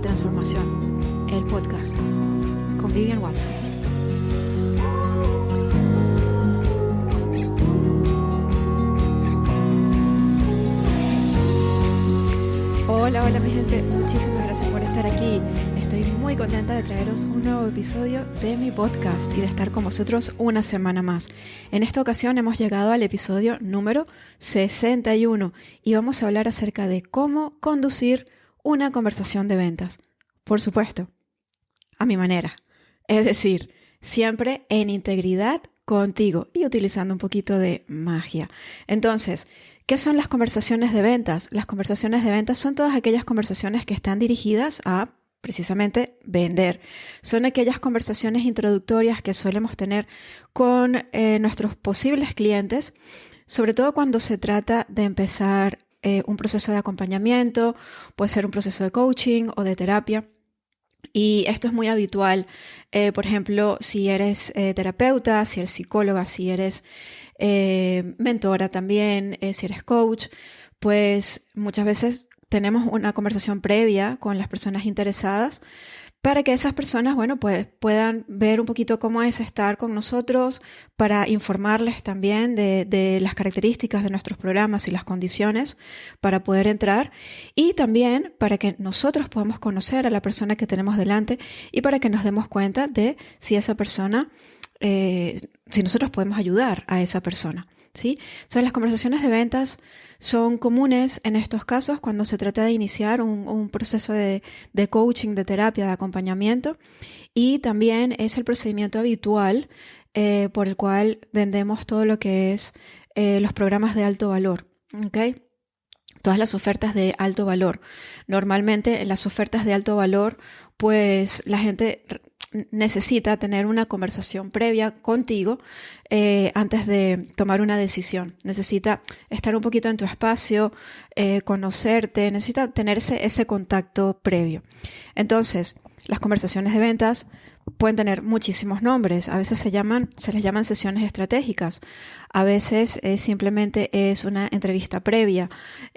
de Transformación, el podcast, con Vivian Watson. Hola mi gente, muchísimas gracias por estar aquí. Estoy muy contenta de traeros un nuevo episodio de mi podcast y de estar con vosotros una semana más. En esta ocasión hemos llegado al episodio número 61 y vamos a hablar acerca de cómo conducir una conversación de ventas. Por supuesto, a mi manera. Es decir, siempre en integridad contigo y utilizando un poquito de magia. Entonces, ¿qué son las conversaciones de ventas? Las conversaciones de ventas son todas aquellas conversaciones que están dirigidas a precisamente vender. Son aquellas conversaciones introductorias que solemos tener con nuestros posibles clientes, sobre todo cuando se trata de empezar un proceso de acompañamiento, puede ser un proceso de coaching o de terapia. Y esto es muy habitual, por ejemplo, si eres terapeuta, si eres psicóloga, si eres mentora también, si eres coach, pues muchas veces tenemos una conversación previa con las personas interesadas para que esas personas, pues puedan ver un poquito cómo es estar con nosotros, para informarles también de las características de nuestros programas y las condiciones para poder entrar, y también para que nosotros podamos conocer a la persona que tenemos delante y para que nos demos cuenta de si esa persona, si nosotros podemos ayudar a esa persona, ¿sí? Entonces, las conversaciones de ventas son comunes en estos casos cuando se trata de iniciar un proceso de coaching, de terapia, de acompañamiento, y también es el procedimiento habitual por el cual vendemos todo lo que es los programas de alto valor, ¿ok? Todas las ofertas de alto valor. Normalmente en las ofertas de alto valor, pues la gente necesita tener una conversación previa contigo antes de tomar una decisión. Necesita estar un poquito en tu espacio, conocerte, necesita tener ese contacto previo. Entonces, las conversaciones de ventas pueden tener muchísimos nombres. A veces se les llaman sesiones estratégicas. A veces simplemente es una entrevista previa.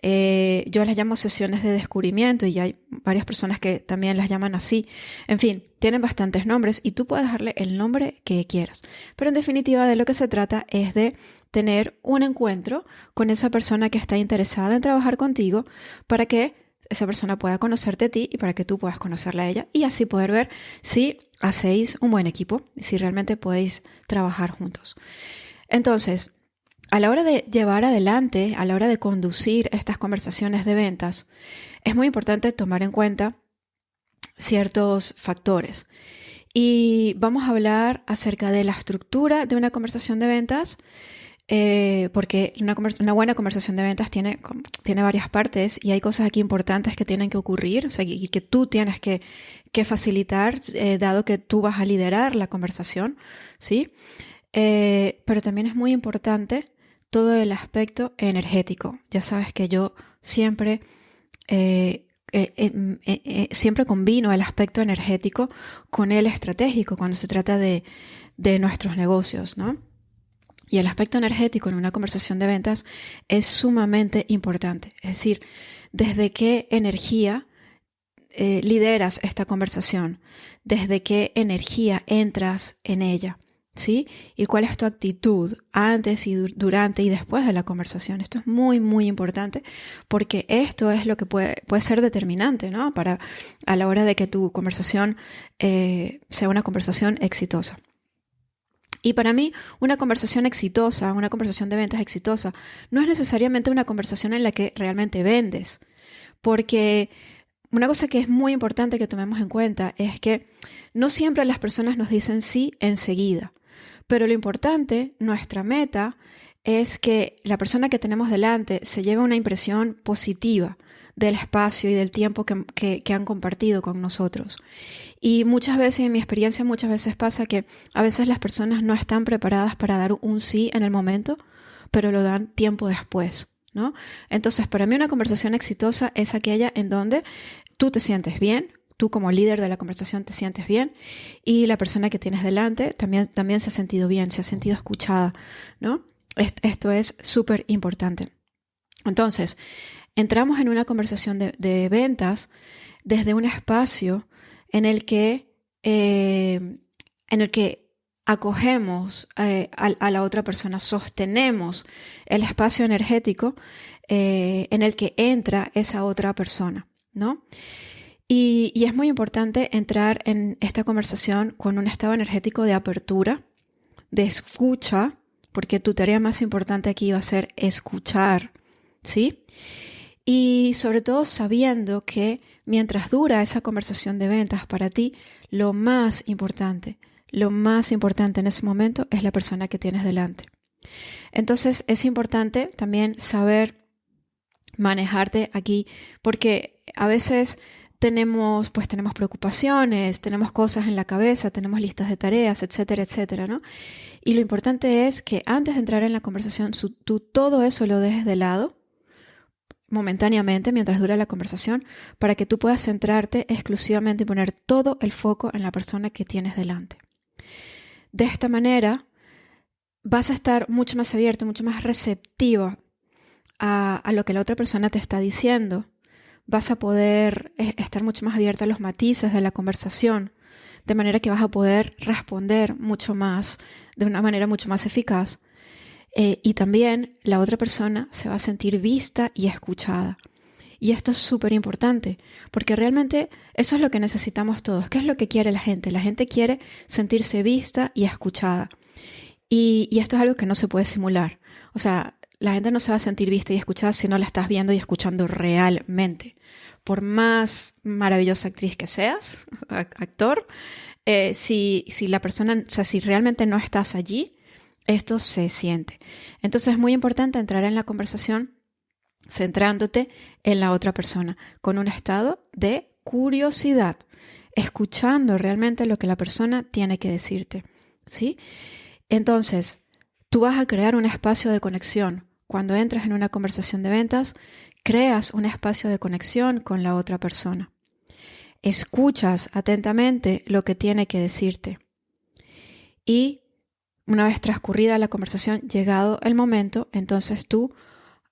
Yo las llamo sesiones de descubrimiento y hay varias personas que también las llaman así. En fin, tienen bastantes nombres y tú puedes darle el nombre que quieras. Pero en definitiva, de lo que se trata es de tener un encuentro con esa persona que está interesada en trabajar contigo para que esa persona pueda conocerte a ti y para que tú puedas conocerla a ella y así poder ver si hacéis un buen equipo y si realmente podéis trabajar juntos. Entonces, a la hora de llevar adelante, a la hora de conducir estas conversaciones de ventas, es muy importante tomar en cuenta ciertos factores. Y vamos a hablar acerca de la estructura de una conversación de ventas, porque una buena conversación de ventas tiene varias partes y hay cosas aquí importantes que tienen que ocurrir, o sea, y que tú tienes que facilitar, dado que tú vas a liderar la conversación, ¿sí? Pero también es muy importante todo el aspecto energético. Ya sabes que yo siempre combino el aspecto energético con el estratégico cuando se trata de nuestros negocios, ¿no? Y el aspecto energético en una conversación de ventas es sumamente importante. Es decir, desde qué energía lideras esta conversación, desde qué energía entras en ella, ¿sí? Y cuál es tu actitud antes y durante y después de la conversación. Esto es muy, muy importante porque esto es lo que puede ser determinante, ¿no? A la hora de que tu conversación sea una conversación exitosa. Y para mí, una conversación exitosa, una conversación de ventas exitosa, no es necesariamente una conversación en la que realmente vendes. Porque una cosa que es muy importante que tomemos en cuenta es que no siempre las personas nos dicen sí enseguida. Pero lo importante, nuestra meta, es que la persona que tenemos delante se lleve una impresión positiva del espacio y del tiempo que han compartido con nosotros. Y muchas veces, en mi experiencia, pasa que a veces las personas no están preparadas para dar un sí en el momento, pero lo dan tiempo después, ¿no? Entonces, para mí una conversación exitosa es aquella en donde tú te sientes bien, tú como líder de la conversación te sientes bien y la persona que tienes delante también se ha sentido bien, se ha sentido escuchada, ¿no? Esto es súper importante. Entonces, entramos en una conversación de ventas desde un espacio en el que acogemos a la otra persona, sostenemos el espacio energético en el que entra esa otra persona, ¿no? Y es muy importante entrar en esta conversación con un estado energético de apertura, de escucha, porque tu tarea más importante aquí va a ser escuchar, ¿sí? Y sobre todo sabiendo que mientras dura esa conversación de ventas para ti, lo más importante en ese momento es la persona que tienes delante. Entonces es importante también saber manejarte aquí, porque a veces tenemos preocupaciones, tenemos cosas en la cabeza, tenemos listas de tareas, etcétera, etcétera, ¿no? Y lo importante es que antes de entrar en la conversación, tú todo eso lo dejes de lado momentáneamente mientras dura la conversación para que tú puedas centrarte exclusivamente y poner todo el foco en la persona que tienes delante. De esta manera vas a estar mucho más abierto, mucho más receptivo a lo que la otra persona te está diciendo. Vas a poder estar mucho más abierta a los matices de la conversación, de manera que vas a poder responder mucho más, de una manera mucho más eficaz. Y también la otra persona se va a sentir vista y escuchada. Y esto es súper importante, porque realmente eso es lo que necesitamos todos. ¿Qué es lo que quiere la gente? La gente quiere sentirse vista y escuchada. Y esto es algo que no se puede simular. O sea, la gente no se va a sentir vista y escuchada si no la estás viendo y escuchando realmente. Por más maravillosa actriz que seas, actor, si la persona, o sea, si realmente no estás allí, esto se siente. Entonces es muy importante entrar en la conversación centrándote en la otra persona, con un estado de curiosidad, escuchando realmente lo que la persona tiene que decirte, ¿sí? Entonces, tú vas a crear un espacio de conexión. Cuando entras en una conversación de ventas, creas un espacio de conexión con la otra persona. Escuchas atentamente lo que tiene que decirte. Y una vez transcurrida la conversación, llegado el momento, entonces tú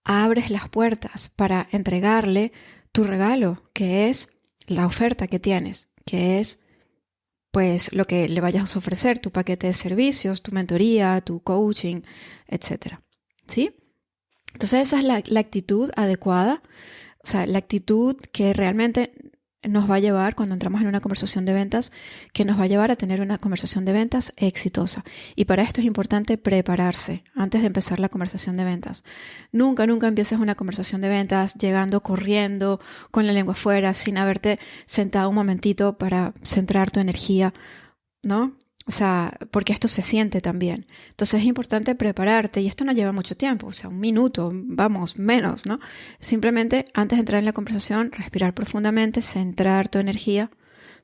abres las puertas para entregarle tu regalo, que es la oferta que tienes, que es pues lo que le vayas a ofrecer, tu paquete de servicios, tu mentoría, tu coaching, etcétera, ¿sí? Entonces esa es la actitud adecuada, o sea, la actitud que realmente nos va a llevar, cuando entramos en una conversación de ventas, que nos va a llevar a tener una conversación de ventas exitosa. Y para esto es importante prepararse antes de empezar la conversación de ventas. Nunca empieces una conversación de ventas llegando corriendo, con la lengua afuera, sin haberte sentado un momentito para centrar tu energía, ¿no? O sea, porque esto se siente también. Entonces es importante prepararte, y esto no lleva mucho tiempo, o sea, 1 minuto, vamos, menos, ¿no? Simplemente antes de entrar en la conversación, respirar profundamente, centrar tu energía,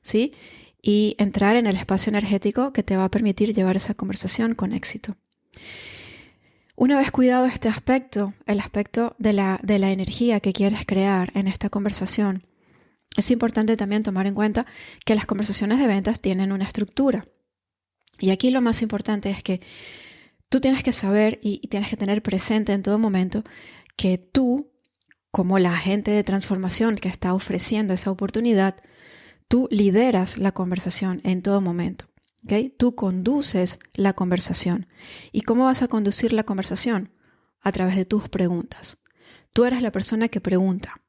¿sí? Y entrar en el espacio energético que te va a permitir llevar esa conversación con éxito. Una vez cuidado este aspecto, el aspecto de la energía que quieres crear en esta conversación, es importante también tomar en cuenta que las conversaciones de ventas tienen una estructura. Y aquí lo más importante es que tú tienes que saber y tienes que tener presente en todo momento que tú, como la agente de transformación que está ofreciendo esa oportunidad, tú lideras la conversación en todo momento. ¿Okay? Tú conduces la conversación. ¿Y cómo vas a conducir la conversación? A través de tus preguntas. Tú eres la persona que pregunta,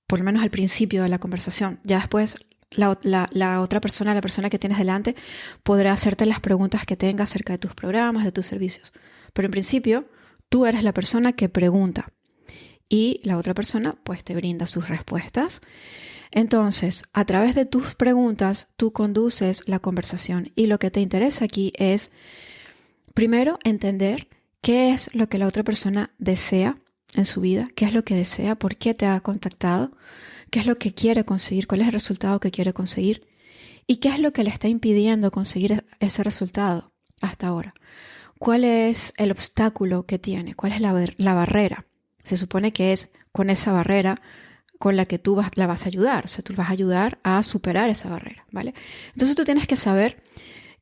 por lo menos al principio de la conversación. Ya después la otra persona, la persona que tienes delante, podrá hacerte las preguntas que tenga acerca de tus programas, de tus servicios. Pero en principio, tú eres la persona que pregunta y la otra persona pues te brinda sus respuestas. Entonces, a través de tus preguntas, tú conduces la conversación, y lo que te interesa aquí es, primero, entender qué es lo que la otra persona desea en su vida, qué es lo que desea, por qué te ha contactado, qué es lo que quiere conseguir, cuál es el resultado que quiere conseguir y qué es lo que le está impidiendo conseguir ese resultado hasta ahora. ¿Cuál es el obstáculo que tiene? ¿Cuál es la barrera? Se supone que es con esa barrera con la que tú la vas a ayudar. O sea, tú vas a ayudar a superar esa barrera, ¿vale? Entonces tú tienes que saber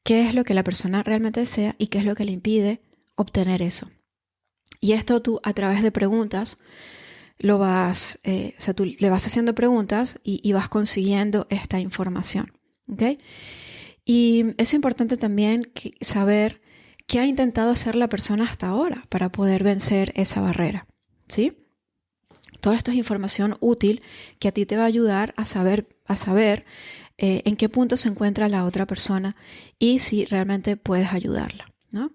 qué es lo que la persona realmente desea y qué es lo que le impide obtener eso. Y esto tú, a través de preguntas, tú le vas haciendo preguntas y vas consiguiendo esta información. ¿Ok? Y es importante también saber qué ha intentado hacer la persona hasta ahora para poder vencer esa barrera. ¿Sí? Todo esto es información útil que a ti te va a ayudar a saber en qué punto se encuentra la otra persona y si realmente puedes ayudarla, ¿no?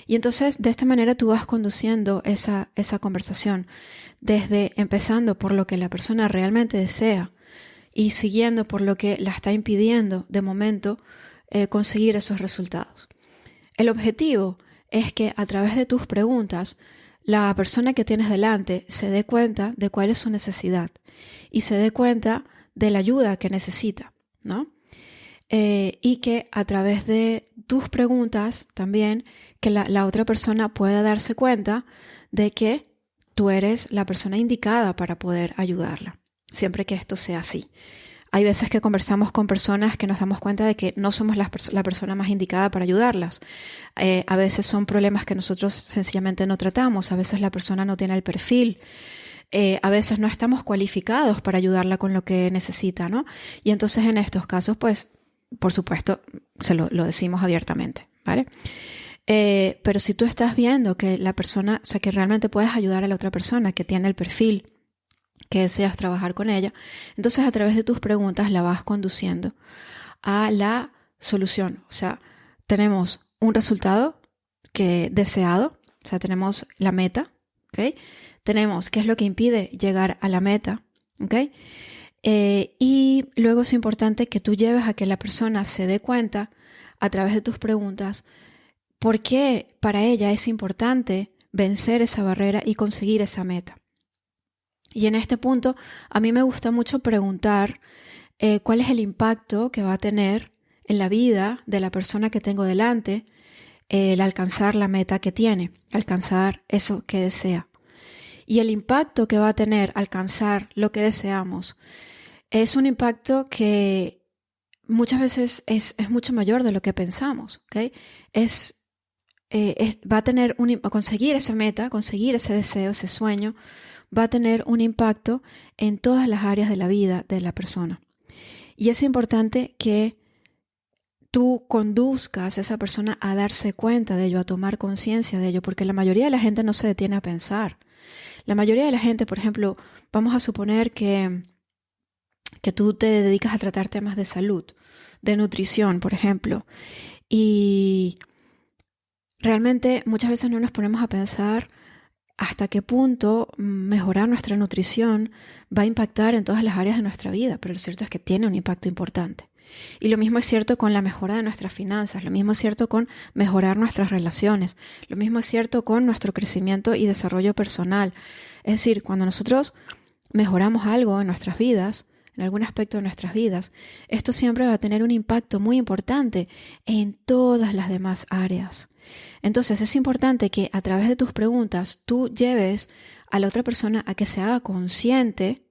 Y entonces de esta manera tú vas conduciendo esa conversación desde empezando por lo que la persona realmente desea y siguiendo por lo que la está impidiendo de momento conseguir esos resultados. El objetivo es que a través de tus preguntas la persona que tienes delante se dé cuenta de cuál es su necesidad y se dé cuenta de la ayuda que necesita, ¿no? Y que a través de tus preguntas también que la otra persona pueda darse cuenta de que tú eres la persona indicada para poder ayudarla, siempre que esto sea así. Hay veces que conversamos con personas que nos damos cuenta de que no somos la persona más indicada para ayudarlas. A veces son problemas que nosotros sencillamente no tratamos. A veces la persona no tiene el perfil. A veces no estamos cualificados para ayudarla con lo que necesita, ¿no? Y entonces en estos casos, pues, por supuesto, lo decimos abiertamente, ¿vale? Pero si tú estás viendo que la persona, o sea, que realmente puedes ayudar a la otra persona, que tiene el perfil, que deseas trabajar con ella, entonces a través de tus preguntas la vas conduciendo a la solución. O sea, tenemos un resultado deseado, o sea, tenemos la meta, ¿ok? Tenemos qué es lo que impide llegar a la meta, ¿ok? Y luego es importante que tú lleves a que la persona se dé cuenta a través de tus preguntas por qué para ella es importante vencer esa barrera y conseguir esa meta. Y en este punto, a mí me gusta mucho preguntar cuál es el impacto que va a tener en la vida de la persona que tengo delante el alcanzar la meta que tiene, alcanzar eso que desea. Y el impacto que va a tener alcanzar lo que deseamos es un impacto que muchas veces es mucho mayor de lo que pensamos, ¿ok? Va a tener conseguir esa meta, conseguir ese deseo, ese sueño, va a tener un impacto en todas las áreas de la vida de la persona. Y es importante que tú conduzcas a esa persona a darse cuenta de ello, a tomar conciencia de ello, porque la mayoría de la gente no se detiene a pensar. La mayoría de la gente, por ejemplo, vamos a suponer que tú te dedicas a tratar temas de salud, de nutrición, por ejemplo, y realmente muchas veces no nos ponemos a pensar hasta qué punto mejorar nuestra nutrición va a impactar en todas las áreas de nuestra vida, pero lo cierto es que tiene un impacto importante. Y lo mismo es cierto con la mejora de nuestras finanzas, lo mismo es cierto con mejorar nuestras relaciones, lo mismo es cierto con nuestro crecimiento y desarrollo personal. Es decir, cuando nosotros mejoramos algo en nuestras vidas, en algún aspecto de nuestras vidas, esto siempre va a tener un impacto muy importante en todas las demás áreas. Entonces es importante que a través de tus preguntas tú lleves a la otra persona a que se haga consciente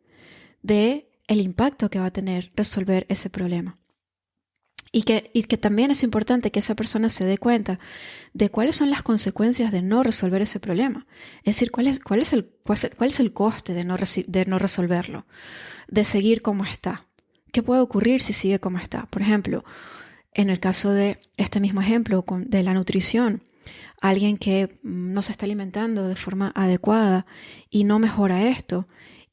de el impacto que va a tener resolver ese problema. Y que también es importante que esa persona se dé cuenta de cuáles son las consecuencias de no resolver ese problema. Es decir, cuál es el coste de no resolverlo, de seguir como está. ¿Qué puede ocurrir si sigue como está? Por ejemplo, en el caso de este mismo ejemplo de la nutrición, alguien que no se está alimentando de forma adecuada y no mejora esto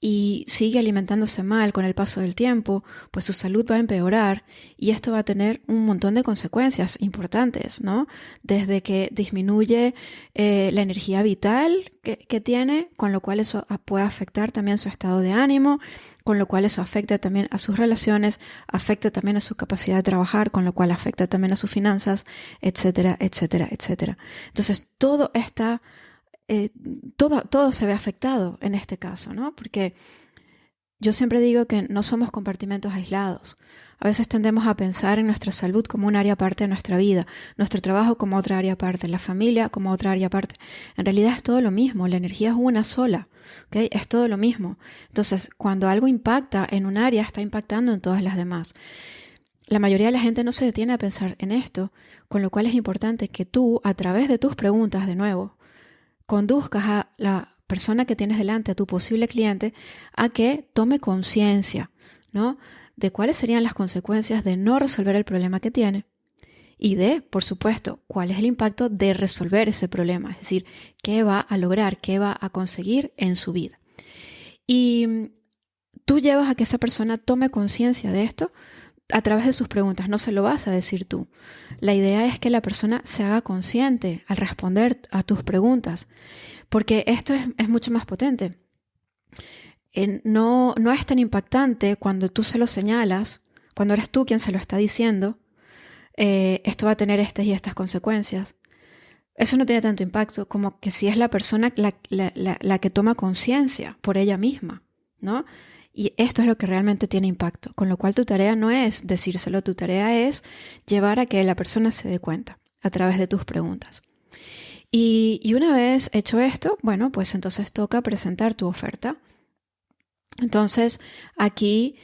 y sigue alimentándose mal con el paso del tiempo, pues su salud va a empeorar y esto va a tener un montón de consecuencias importantes, ¿no? Desde que disminuye la energía vital que tiene, con lo cual eso puede afectar también su estado de ánimo, con lo cual eso afecta también a sus relaciones, afecta también a su capacidad de trabajar, con lo cual afecta también a sus finanzas, etcétera, etcétera, etcétera. Entonces, todo se ve afectado en este caso, ¿no? Porque yo siempre digo que no somos compartimentos aislados. A veces tendemos a pensar en nuestra salud como un área aparte de nuestra vida, nuestro trabajo como otra área aparte, la familia como otra área aparte. En realidad es todo lo mismo, la energía es una sola, ¿ok? Es todo lo mismo. Entonces, cuando algo impacta en un área, está impactando en todas las demás. La mayoría de la gente no se detiene a pensar en esto, con lo cual es importante que tú, a través de tus preguntas, de nuevo, conduzcas a la persona que tienes delante, a tu posible cliente, a que tome conciencia, ¿no?, de cuáles serían las consecuencias de no resolver el problema que tiene y de, por supuesto, cuál es el impacto de resolver ese problema, es decir, qué va a lograr, qué va a conseguir en su vida. Y tú llevas a que esa persona tome conciencia de esto a través de sus preguntas, no se lo vas a decir tú. La idea es que la persona se haga consciente al responder a tus preguntas, porque esto es mucho más potente. No es tan impactante cuando tú se lo señalas, cuando eres tú quien se lo está diciendo, esto va a tener estas y estas consecuencias. Eso no tiene tanto impacto como que si es la persona la que toma conciencia por ella misma, ¿no? Y esto es lo que realmente tiene impacto, con lo cual tu tarea no es decírselo, tu tarea es llevar a que la persona se dé cuenta a través de tus preguntas. Y una vez hecho esto, bueno, pues entonces toca presentar tu oferta. Entonces, aquí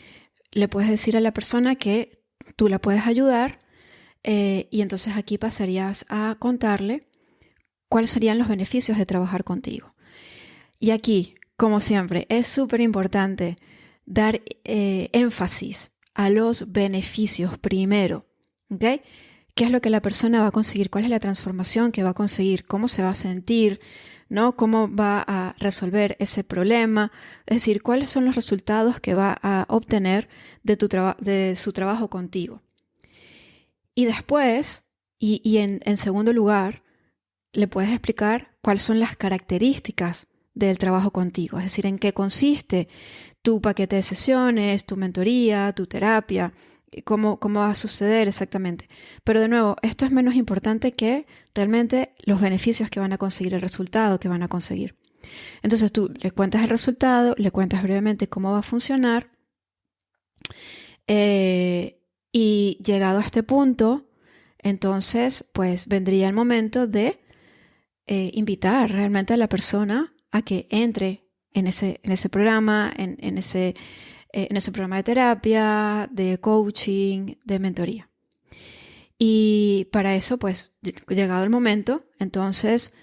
le puedes decir a la persona que tú la puedes ayudar y entonces aquí pasarías a contarle cuáles serían los beneficios de trabajar contigo. Y aquí, como siempre, es súper importante dar énfasis a los beneficios primero, ¿ok? ¿Qué es lo que la persona va a conseguir? ¿Cuál es la transformación que va a conseguir? ¿Cómo se va a sentir? ¿No? ¿Cómo va a resolver ese problema? Es decir, ¿cuáles son los resultados que va a obtener de su trabajo contigo? Y después, y en segundo lugar, le puedes explicar cuáles son las características del trabajo contigo, es decir, en qué consiste tu paquete de sesiones, tu mentoría, tu terapia, cómo va a suceder exactamente. Pero de nuevo, esto es menos importante que realmente los beneficios que van a conseguir, el resultado que van a conseguir. Entonces tú le cuentas el resultado, le cuentas brevemente cómo va a funcionar y llegado a este punto, entonces pues vendría el momento de invitar realmente a la persona a que entre en ese programa, en ese programa de terapia, de coaching, de mentoría. Y para eso, pues, llegado el momento, entonces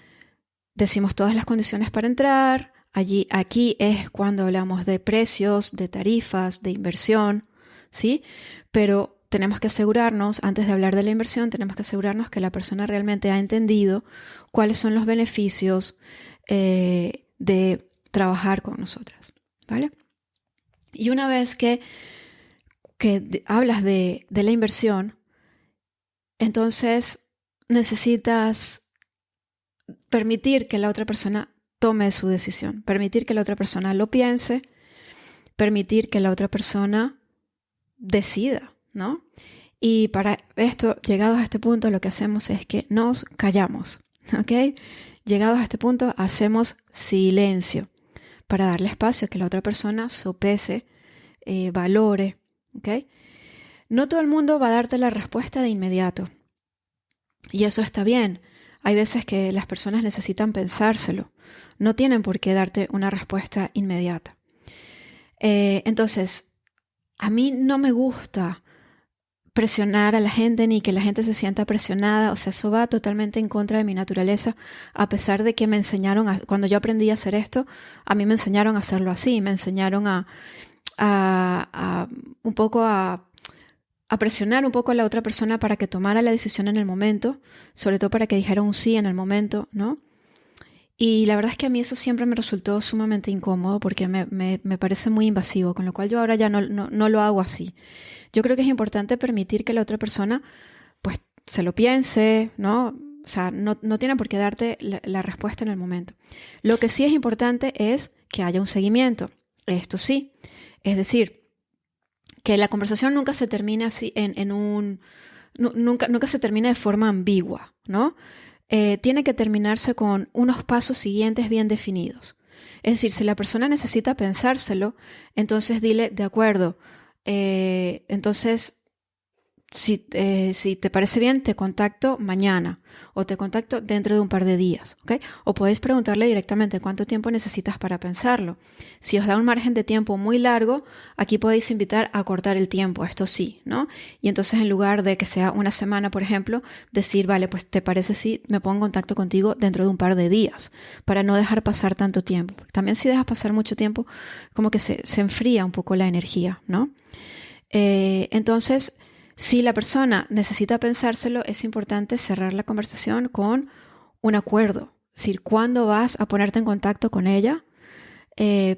decimos todas las condiciones para entrar. Aquí es cuando hablamos de precios, de tarifas, de inversión, ¿sí? Pero tenemos que asegurarnos, antes de hablar de la inversión, tenemos que asegurarnos que la persona realmente ha entendido cuáles son los beneficios de trabajar con nosotras, ¿vale? Y una vez que hablas de la inversión, entonces necesitas permitir que la otra persona tome su decisión, permitir que la otra persona lo piense, permitir que la otra persona decida, ¿no? Y para esto, llegados a este punto, lo que hacemos es que nos callamos, ¿ok? Llegados a este punto, hacemos silencio para darle espacio a que la otra persona sopese, valore, ¿ok? No todo el mundo va a darte la respuesta de inmediato. Y eso está bien. Hay veces que las personas necesitan pensárselo. No tienen por qué darte una respuesta inmediata. Entonces, a mí no me gusta presionar a la gente ni que la gente se sienta presionada. O sea, eso va totalmente en contra de mi naturaleza, a pesar de que me enseñaron, cuando yo aprendí a hacer esto, a mí me enseñaron a hacerlo así. Me enseñaron a un poco a presionar un poco a la otra persona para que tomara la decisión en el momento, sobre todo para que dijera un sí en el momento, ¿no? Y la verdad es que a mí eso siempre me resultó sumamente incómodo porque me parece muy invasivo, con lo cual yo ahora ya no lo hago así. Yo creo que es importante permitir que la otra persona pues se lo piense, ¿no? O sea, no tiene por qué darte la respuesta en el momento. Lo que sí es importante es que haya un seguimiento. Esto sí, es decir, que la conversación nunca se termine así nunca se termine de forma ambigua, ¿no? Tiene que terminarse con unos pasos siguientes bien definidos. Es decir, si la persona necesita pensárselo, entonces dile, de acuerdo, entonces si te parece bien, te contacto mañana o te contacto dentro de un par de días, ¿ok? O podéis preguntarle directamente cuánto tiempo necesitas para pensarlo. Si os da un margen de tiempo muy largo, aquí podéis invitar a cortar el tiempo, esto sí, ¿no? Y entonces en lugar de que sea una semana, por ejemplo, decir, vale, pues ¿te parece si me pongo en contacto contigo dentro de un par de días? Para no dejar pasar tanto tiempo. Porque también si dejas pasar mucho tiempo, como que se enfría un poco la energía, ¿no? Entonces, si la persona necesita pensárselo, es importante cerrar la conversación con un acuerdo. Es decir, ¿cuándo vas a ponerte en contacto con ella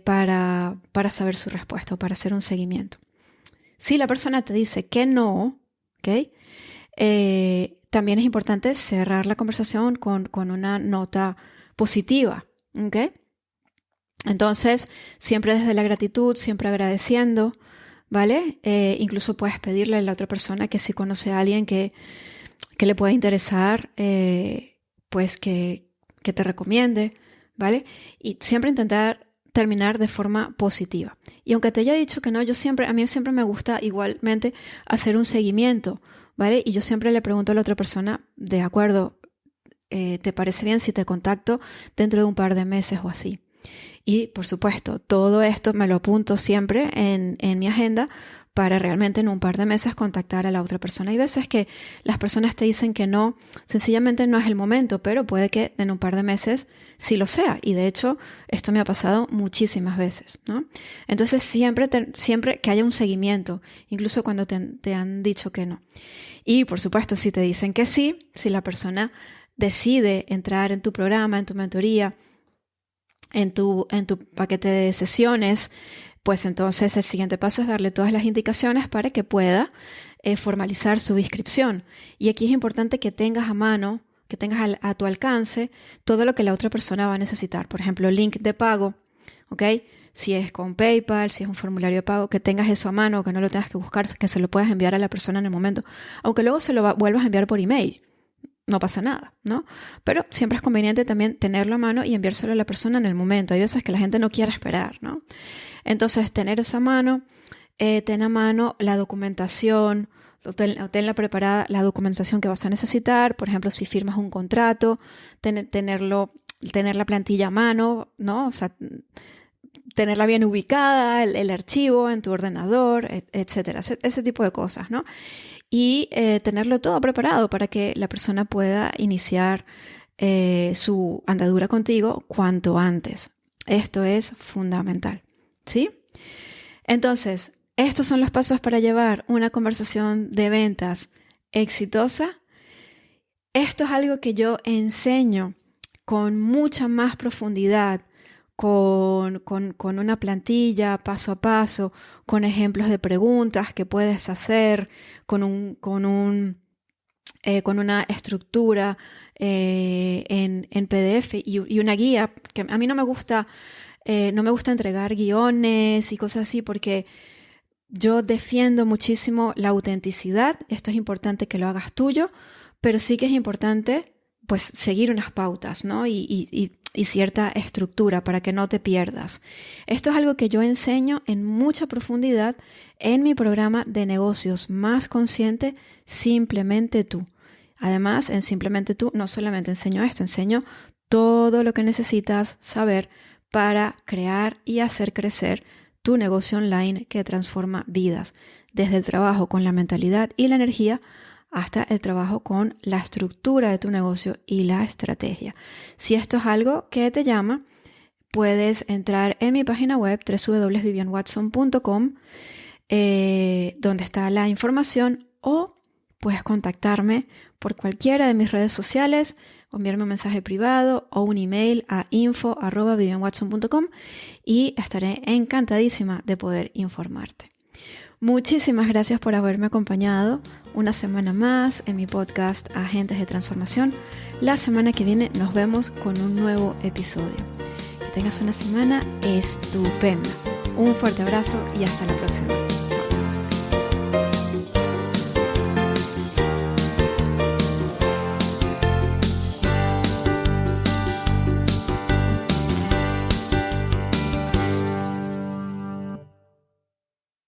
para saber su respuesta o para hacer un seguimiento? Si la persona te dice que no, ¿ok? También es importante cerrar la conversación con una nota positiva, ¿ok? Entonces, siempre desde la gratitud, siempre agradeciendo, ¿vale? Incluso puedes pedirle a la otra persona que si conoce a alguien que le pueda interesar, pues que te recomiende, ¿vale? Y siempre intentar terminar de forma positiva. Y aunque te haya dicho que no, a mí siempre me gusta igualmente hacer un seguimiento, ¿vale? Y yo siempre le pregunto a la otra persona, de acuerdo, ¿te parece bien si te contacto dentro de un par de meses o así? Y, por supuesto, todo esto me lo apunto siempre en mi agenda para realmente en un par de meses contactar a la otra persona. Hay veces que las personas te dicen que no, sencillamente no es el momento, pero puede que en un par de meses sí lo sea. Y de hecho, esto me ha pasado muchísimas veces, ¿no? Entonces, siempre que haya un seguimiento, incluso cuando te han dicho que no. Y, por supuesto, si te dicen que sí, si la persona decide entrar en tu programa, en tu mentoría, en tu paquete de sesiones, pues entonces el siguiente paso es darle todas las indicaciones para que pueda formalizar su inscripción. Y aquí es importante que tengas a mano, que tengas a tu alcance todo lo que la otra persona va a necesitar. Por ejemplo, link de pago, ¿ok? Si es con PayPal, si es un formulario de pago, que tengas eso a mano, que no lo tengas que buscar, que se lo puedas enviar a la persona en el momento, aunque luego se lo vuelvas a enviar por email. No pasa nada, ¿no? Pero siempre es conveniente también tenerlo a mano y enviárselo a la persona en el momento. Hay veces que la gente no quiere esperar, ¿no? Entonces, tener eso a mano, ten a mano la documentación, tenla preparada la documentación que vas a necesitar. Por ejemplo, si firmas un contrato, tener la plantilla a mano, ¿no? O sea, tenerla bien ubicada, el archivo en tu ordenador, etcétera. Ese tipo de cosas, ¿no? Y tenerlo todo preparado para que la persona pueda iniciar su andadura contigo cuanto antes. Esto es fundamental, ¿sí? Entonces, estos son los pasos para llevar una conversación de ventas exitosa. Esto es algo que yo enseño con mucha más profundidad, con una plantilla paso a paso, con ejemplos de preguntas que puedes hacer, con una estructura en PDF y una guía, que a mí no me gusta entregar guiones y cosas así porque yo defiendo muchísimo la autenticidad. Esto es importante que lo hagas tuyo, pero sí que es importante pues seguir unas pautas, ¿no? Y cierta estructura para que no te pierdas. Esto es algo que yo enseño en mucha profundidad en mi programa de negocios más consciente, Simplemente Tú. Además, en Simplemente Tú no solamente enseño esto, enseño todo lo que necesitas saber para crear y hacer crecer tu negocio online que transforma vidas, desde el trabajo con la mentalidad y la energía hasta el trabajo con la estructura de tu negocio y la estrategia. Si esto es algo que te llama, puedes entrar en mi página web www.vivianwatson.com donde está la información, o puedes contactarme por cualquiera de mis redes sociales, o enviarme un mensaje privado o un email a info@vivianwatson.com y estaré encantadísima de poder informarte. Muchísimas gracias por haberme acompañado una semana más en mi podcast Agentes de Transformación. La semana que viene nos vemos con un nuevo episodio. Que tengas una semana estupenda. Un fuerte abrazo y hasta la próxima.